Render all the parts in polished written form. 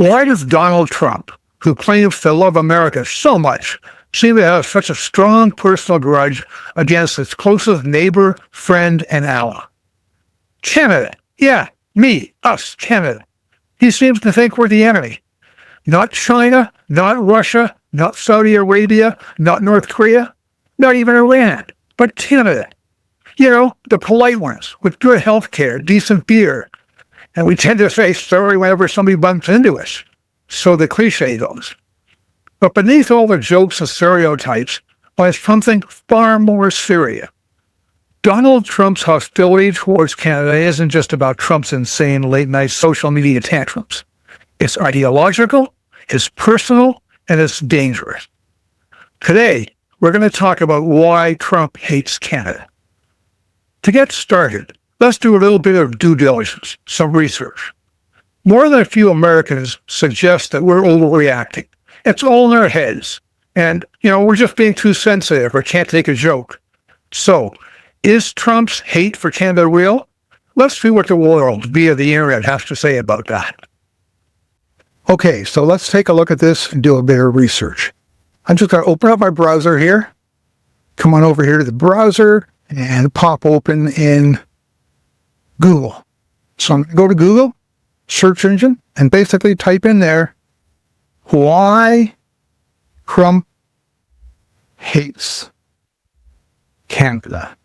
Why does Donald Trump, who claims to love America so much, seem to have such a strong personal grudge against its closest neighbor, friend, and ally? Canada. Yeah, me, us, Canada. He seems to think we're the enemy. Not China, not Russia, not Saudi Arabia, not North Korea, not even Iran, but Canada. You know, the polite ones, with good health care, decent beer. And we tend to say sorry whenever somebody bumps into us. So the cliche goes. But beneath all the jokes and stereotypes lies something far more serious. Donald Trump's hostility towards Canada isn't just about Trump's insane late-night social media tantrums. It's ideological, it's personal, and it's dangerous. Today, we're going to talk about why Trump hates Canada. To get started, let's do a little bit of due diligence, some research. More than a few Americans suggest that we're overreacting. It's all in our heads. And, we're just being too sensitive or can't take a joke. So, is Trump's hate for Canada real? Let's see what the world via the internet has to say about that. Okay, so let's take a look at this and do a bit of research. I'm just going to open up my browser here. Come on over here to the browser and pop open in Google. So I'm going to go to Google, search engine, and basically type in there, why Trump hates Canada.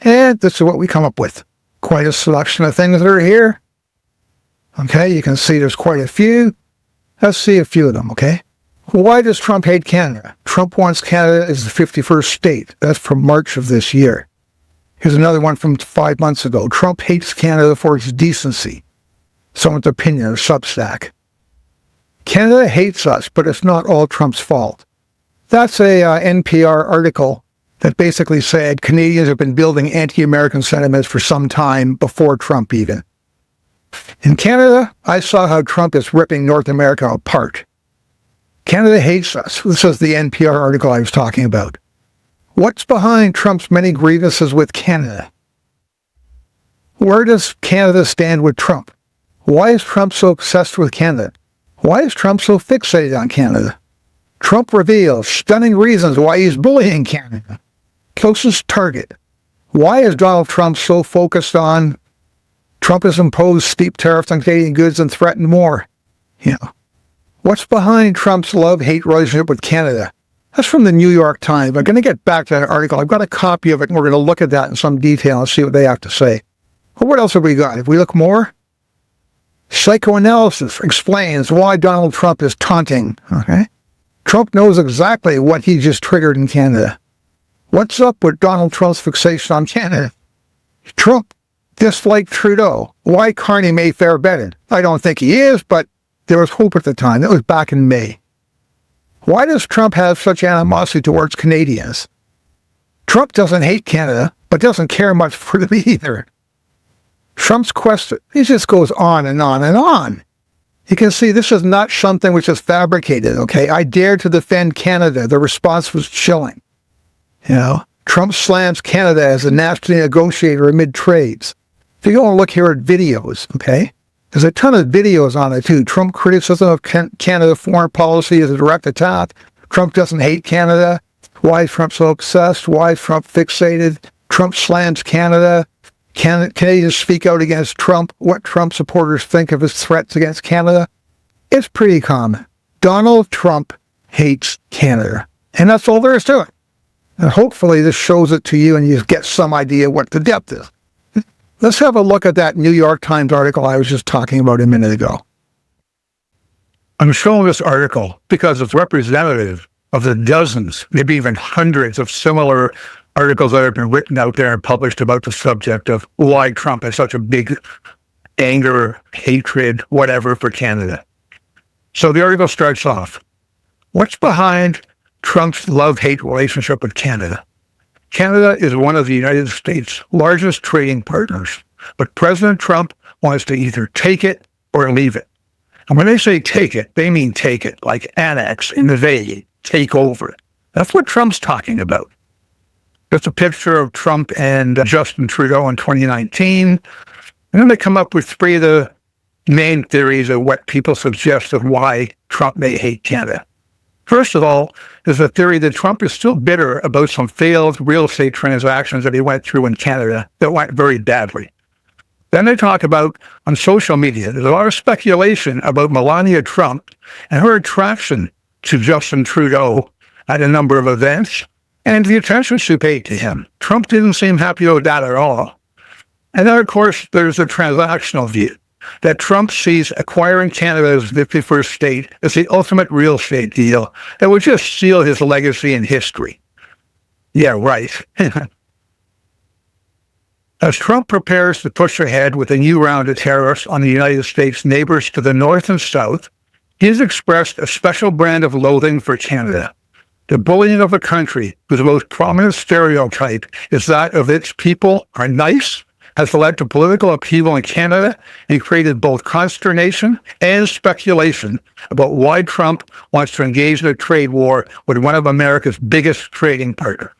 And this is what we come up with. Quite a selection of things that are here. Okay, you can see there's quite a few. Let's see a few of them, okay? Why does Trump hate Canada? Trump wants Canada as the 51st state. That's from March of this year. Here's another one from 5 months ago. Trump hates Canada for its decency. Someone's opinion, or Substack. Canada hates us, but it's not all Trump's fault. That's a NPR article that basically said Canadians have been building anti-American sentiments for some time before Trump even. In Canada, I saw how Trump is ripping North America apart. Canada hates us. This is the NPR article I was talking about. What's behind Trump's many grievances with Canada? Where does Canada stand with Trump? Why is Trump so obsessed with Canada? Why is Trump so fixated on Canada? Trump reveals stunning reasons why he's bullying Canada. Closest target. Why is Donald Trump so focused on Trump has imposed steep tariffs on Canadian goods and threatened more? What's behind Trump's love-hate relationship with Canada? That's from the New York Times. I'm going to get back to that article. I've got a copy of it, and we're going to look at that in some detail and see what they have to say. Well, what else have we got? If we look more, psychoanalysis explains why Donald Trump is taunting. Okay, Trump knows exactly what he just triggered in Canada. What's up with Donald Trump's fixation on Canada? Trump disliked Trudeau. Why Carney may fare better? I don't think he is, but there was hope at the time. That was back in May. Why does Trump have such animosity towards Canadians? Trump doesn't hate Canada, but doesn't care much for them either. Trump's question, he just goes on and on and on. You can see this is not something which is fabricated, okay? I dare to defend Canada. The response was chilling. Trump slams Canada as a national negotiator amid trades. If you go and look here at videos, okay? There's a ton of videos on it, too. Trump criticism of Canada foreign policy is a direct attack. Trump doesn't hate Canada. Why is Trump so obsessed? Why is Trump fixated? Trump slams Canada. Canadians speak out against Trump. What Trump supporters think of his threats against Canada? It's pretty common. Donald Trump hates Canada. And that's all there is to it. And hopefully this shows it to you and you get some idea what the depth is. Let's have a look at that New York Times article I was just talking about a minute ago. I'm showing this article because it's representative of the dozens, maybe even hundreds of similar articles that have been written out there and published about the subject of why Trump has such a big anger, hatred, whatever for Canada. So the article starts off, what's behind Trump's love-hate relationship with Canada? Canada is one of the United States' largest trading partners, but President Trump wants to either take it or leave it. And when they say take it, they mean take it, like annex, invade, take over. That's what Trump's talking about. Just a picture of Trump and Justin Trudeau in 2019. And then they come up with three of the main theories of what people suggest of why Trump may hate Canada. First of all, is the theory that Trump is still bitter about some failed real estate transactions that he went through in Canada that went very badly. Then they talk about, on social media, there's a lot of speculation about Melania Trump and her attraction to Justin Trudeau at a number of events and the attention she paid to him. Trump didn't seem happy with that at all. And then, of course, there's a transactional view that Trump sees acquiring Canada's 51st state as the ultimate real estate deal that would just seal his legacy in history. Yeah, right. As Trump prepares to push ahead with a new round of tariffs on the United States neighbors to the north and south, he has expressed a special brand of loathing for Canada. The bullying of a country whose most prominent stereotype is that of its people are nice has led to political upheaval in Canada and created both consternation and speculation about why Trump wants to engage in a trade war with one of America's biggest trading partners.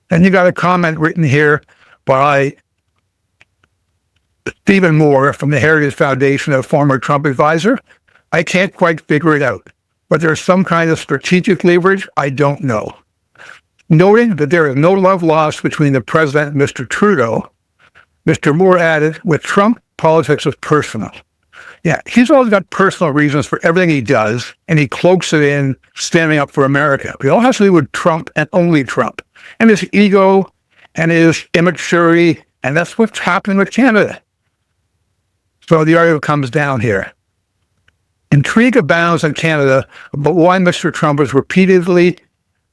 And you got a comment written here by Stephen Moore from the Heritage Foundation, a former Trump advisor. I can't quite figure it out, but there's some kind of strategic leverage I don't know. Noting that there is no love lost between the president and Mr. Trudeau, Mr. Moore added, with Trump, politics is personal. Yeah, he's always got personal reasons for everything he does, and he cloaks it in standing up for America. But it all has to do with Trump and only Trump, and his ego and his immaturity, and that's what's happening with Canada. So the article comes down here. Intrigue abounds in Canada about why Mr. Trump has repeatedly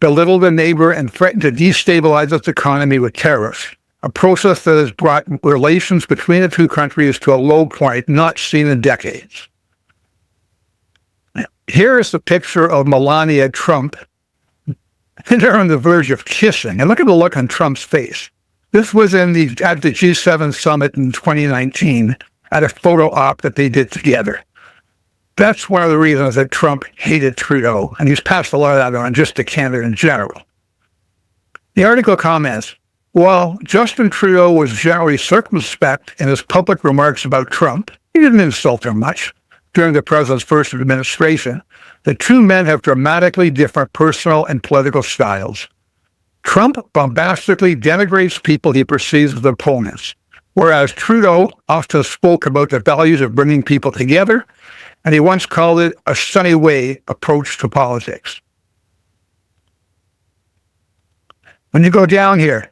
belittled a neighbor and threatened to destabilize its economy with tariffs, a process that has brought relations between the two countries to a low point not seen in decades. Here is the picture of Melania Trump. They're on the verge of kissing. And look at the look on Trump's face. This was at the G7 summit in 2019 at a photo op that they did together. That's one of the reasons that Trump hated Trudeau, and he's passed a lot of that on just to Canada in general. The article comments, while Justin Trudeau was generally circumspect in his public remarks about Trump, he didn't insult him much during the president's first administration. The two men have dramatically different personal and political styles. Trump bombastically denigrates people he perceives as opponents, whereas Trudeau often spoke about the values of bringing people together, and he once called it a sunny way approach to politics. When you go down here,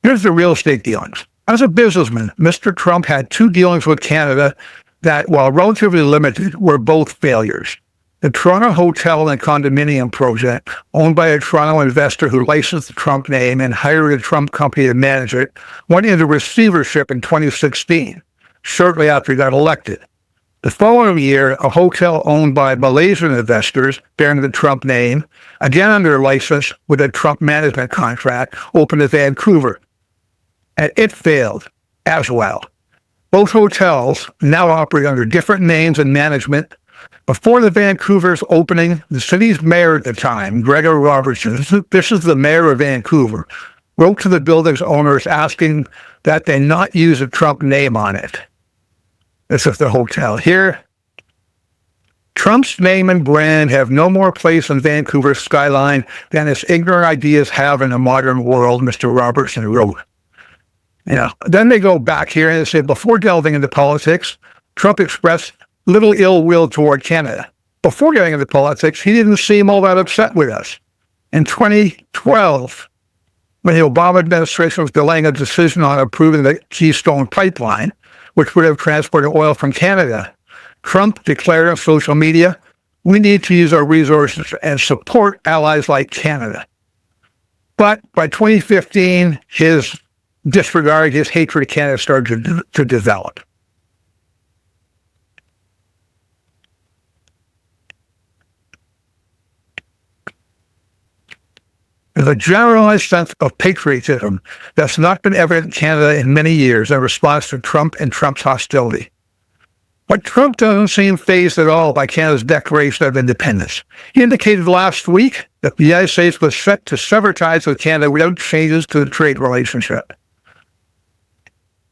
here's the real estate dealings. As a businessman, Mr. Trump had two dealings with Canada that, while relatively limited, were both failures. The Toronto Hotel and Condominium project, owned by a Toronto investor who licensed the Trump name and hired a Trump company to manage it, went into receivership in 2016, shortly after he got elected. The following year, a hotel owned by Malaysian investors bearing the Trump name, again under license with a Trump management contract, opened in Vancouver. And it failed as well. Both hotels now operate under different names and management. Before the Vancouver's opening, the city's mayor at the time, Gregor Robertson, this is the mayor of Vancouver, wrote to the building's owners asking that they not use a Trump name on it. This is the hotel. Here, Trump's name and brand have no more place in Vancouver's skyline than its ignorant ideas have in the modern world, Mr. Robertson wrote. Then they go back here and they say, before delving into politics, Trump expressed little ill will toward Canada. Before getting into politics, he didn't seem all that upset with us. In 2012, when the Obama administration was delaying a decision on approving the Keystone Pipeline, which would have transported oil from Canada, Trump declared on social media, we need to use our resources and support allies like Canada. But by 2015, his disregard, his hatred of Canada started to develop. There's a generalized sense of patriotism that's not been evident in Canada in many years in response to Trump and Trump's hostility. But Trump doesn't seem fazed at all by Canada's declaration of independence. He indicated last week that the United States was set to sever ties with Canada without changes to the trade relationship.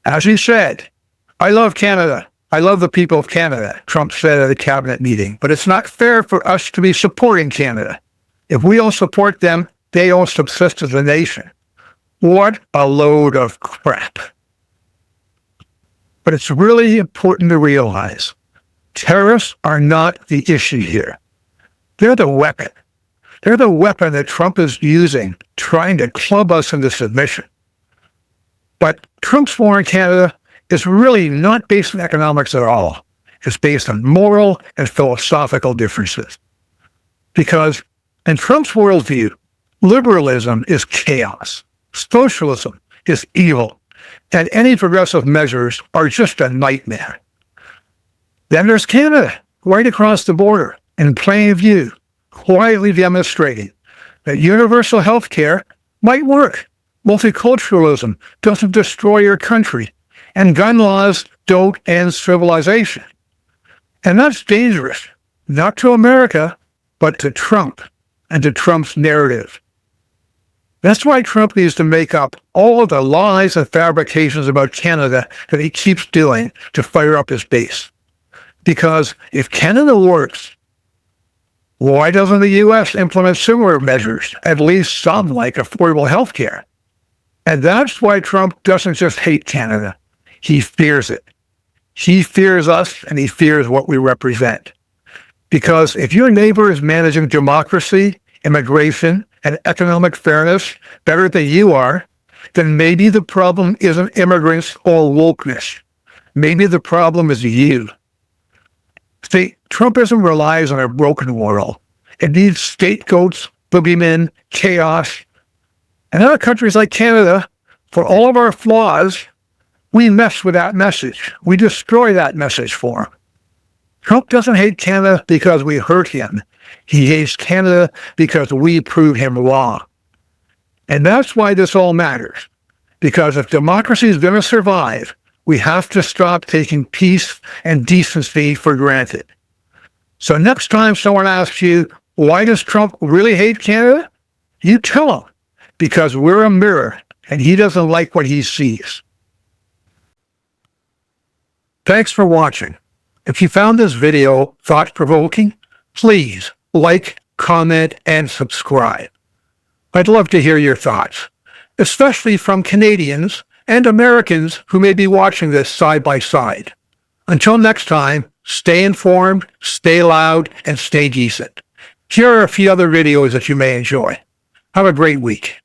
As he said, I love Canada. I love the people of Canada, Trump said at a cabinet meeting, but it's not fair for us to be supporting Canada. If we don't support them, they don't subsist as a nation. What a load of crap. But it's really important to realize tariffs are not the issue here. They're the weapon. They're the weapon that Trump is using, trying to club us into submission. But Trump's war in Canada is really not based on economics at all. It's based on moral and philosophical differences. Because in Trump's worldview, liberalism is chaos. Socialism is evil. And any progressive measures are just a nightmare. Then there's Canada, right across the border, in plain view, quietly demonstrating that universal health care might work. Multiculturalism doesn't destroy your country, and gun laws don't end civilization. And that's dangerous, not to America, but to Trump and to Trump's narrative. That's why Trump needs to make up all of the lies and fabrications about Canada that he keeps doing to fire up his base. Because if Canada works, why doesn't the U.S. implement similar measures, at least some like affordable health care? And that's why Trump doesn't just hate Canada. He fears it. He fears us, and he fears what we represent. Because if your neighbor is managing democracy, immigration, and economic fairness better than you are, then maybe the problem isn't immigrants or wokeness. Maybe the problem is you. See, Trumpism relies on a broken world. It needs scapegoats, boogeymen, chaos. And other countries like Canada, for all of our flaws, we mess with that message. We destroy that message for him. Trump doesn't hate Canada because we hurt him. He hates Canada because we prove him wrong. And that's why this all matters. Because if democracy is going to survive, we have to stop taking peace and decency for granted. So next time someone asks you, why does Trump really hate Canada? You tell them, because we're a mirror and he doesn't like what he sees. Thanks for watching. If you found this video thought-provoking, please like, comment, and subscribe. I'd love to hear your thoughts, especially from Canadians and Americans who may be watching this side by side. Until next time, stay informed, stay loud, and stay decent. Here are a few other videos that you may enjoy. Have a great week.